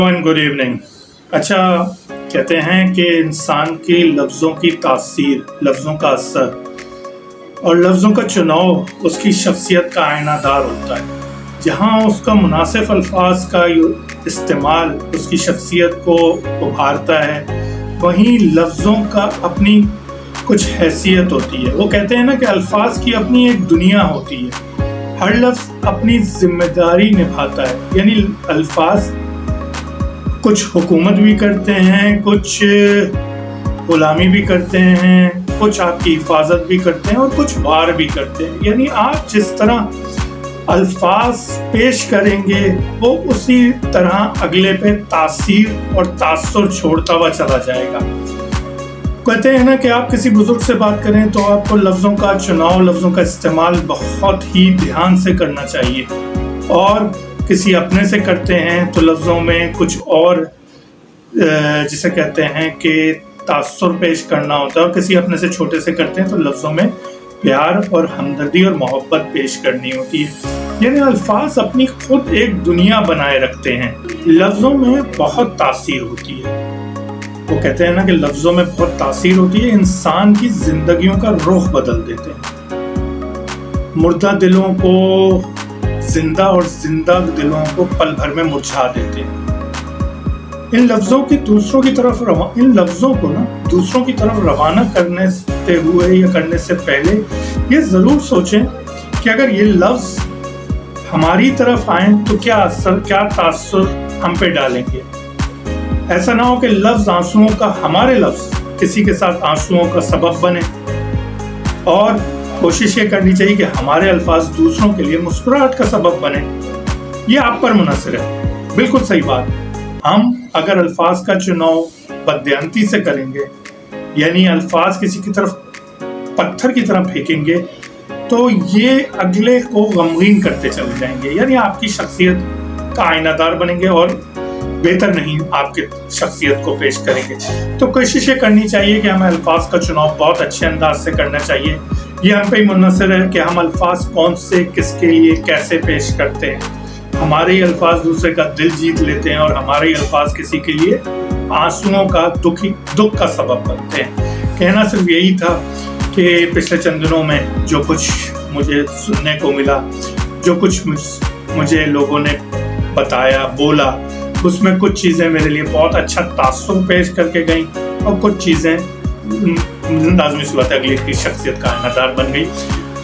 Good evening. अच्छा, कहते हैं कि इंसान की लफ्ज़ों की तासीर, लफ्ज़ों का असर और लफ्ज़ों का चुनाव उसकी शख्सियत का आईनादार होता है। जहाँ उसका मुनासिब अल्फाज का इस्तेमाल उसकी शख्सियत को उभारता है, वहीं लफ्ज़ों का अपनी कुछ हैसियत होती है। वो कहते हैं ना कि अल्फाज की अपनी एक दुनिया होती है, हर लफ्ज़ अपनी जिम्मेदारी निभाता है। यानी अल्फाज कुछ हुकूमत भी करते हैं, कुछ गुलामी भी करते हैं, कुछ आपकी हिफाजत भी करते हैं और कुछ वार भी करते हैं। यानी आप जिस तरह अल्फाज पेश करेंगे वो उसी तरह अगले पे तासीर और तासुर छोड़ता हुआ चला जाएगा। कहते हैं ना कि आप किसी बुजुर्ग से बात करें तो आपको लफ्ज़ों का चुनाव, लफ्ज़ों का इस्तेमाल बहुत ही ध्यान से करना चाहिए, और किसी अपने से करते हैं तो लफ्ज़ों में कुछ और जिसे कहते हैं कि तासुर पेश करना होता है, और किसी अपने से छोटे से करते हैं तो लफ्ज़ों में प्यार और हमदर्दी और मोहब्बत पेश करनी होती है। यानी अल्फाज अपनी खुद एक दुनिया बनाए रखते हैं। लफ्ज़ों में बहुत तासीर होती है। वो कहते हैं ना कि लफ्ज़ों में बहुत तासीर होती है, इंसान की जिंदगियों का रुख बदल देते हैं। मुर्दा दिलों को जिंदा और जिंदा दिलों को पल भर में मुरझा देते हैं। इन लफ्ज़ों को ना दूसरों की तरफ रवाना करने से हुए या करने से पहले ये ज़रूर सोचें कि अगर ये लफ्ज़ हमारी तरफ आए तो क्या असर, क्या तासुर हम पे डालेंगे। ऐसा ना हो कि लफ्ज़ आंसुओं का, हमारे लफ्ज़ किसी के साथ आंसुओं का सबब बने। और कोशिश ये करनी चाहिए कि हमारे अल्फाज दूसरों के लिए मुस्कुराहट का सबब बने। ये आप पर मुनहसर है। बिल्कुल सही बात। हम अगर अल्फाज का चुनाव बददियांती से करेंगे, यानी अल्फाज किसी की तरफ पत्थर की तरह फेंकेंगे, तो ये अगले को गमगीन करते चले जाएंगे। यानी आपकी शख्सियत का आईनादार बनेंगे और बेहतर नहीं आपके शख्सियत को पेश करेंगे। तो कोशिश ये करनी चाहिए कि हमें अल्फाज का चुनाव बहुत अच्छे अंदाज से करना चाहिए। ये हम पे ही मुनहसर है कि हम अल्फाज कौन से, किसके लिए, कैसे पेश करते हैं। हमारे ही अल्फाज दूसरे का दिल जीत लेते हैं और हमारे ही अल्फाज किसी के लिए आंसुओं का, दुख का सबब बनते हैं। कहना सिर्फ यही था कि पिछले चंद दिनों में जो कुछ मुझे सुनने को मिला, जो कुछ मुझे लोगों ने बताया, बोला, उसमें कुछ चीज़ें मेरे लिए बहुत अच्छा तासुर पेश करके गई और कुछ चीज़ें लाज़मी सी बात है अगली की शख्सियत का आईनादार बन गई।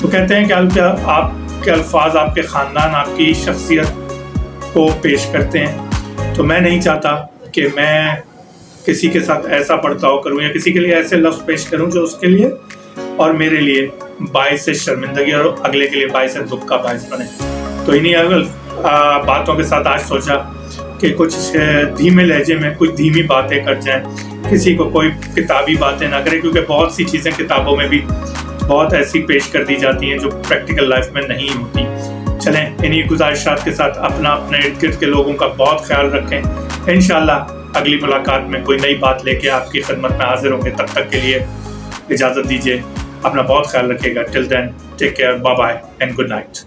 तो कहते हैं कि आपके अल्फाज आपके ख़ानदान, आपकी शख्सियत को पेश करते हैं। तो मैं नहीं चाहता कि मैं किसी के साथ ऐसा बर्ताव करूं या किसी के लिए ऐसे लफ्ज़ पेश करूं जो उसके लिए और मेरे लिए बाइस शर्मिंदगी और अगले के लिए बाइस दुख का बाइस बने। तो इन्हीं बातों के साथ आज सोचा कि कुछ धीमे लहजे में कुछ धीमी बातें कर जाएं, किसी को कोई किताबी बातें ना करें, क्योंकि बहुत सी चीज़ें किताबों में भी बहुत ऐसी पेश कर दी जाती हैं जो प्रैक्टिकल लाइफ में नहीं होती। चलें, इन्हीं गुजारिशात के साथ अपने इर्द गिर्द के लोगों का बहुत ख्याल रखें। इंशाल्लाह अगली मुलाकात में कोई नई बात लेके आपकी खिदमत में हाजिर होंगे। तब तक के लिए इजाज़त दीजिए। अपना बहुत ख्याल रखिएगा। Till then, take care, bye bye and good night.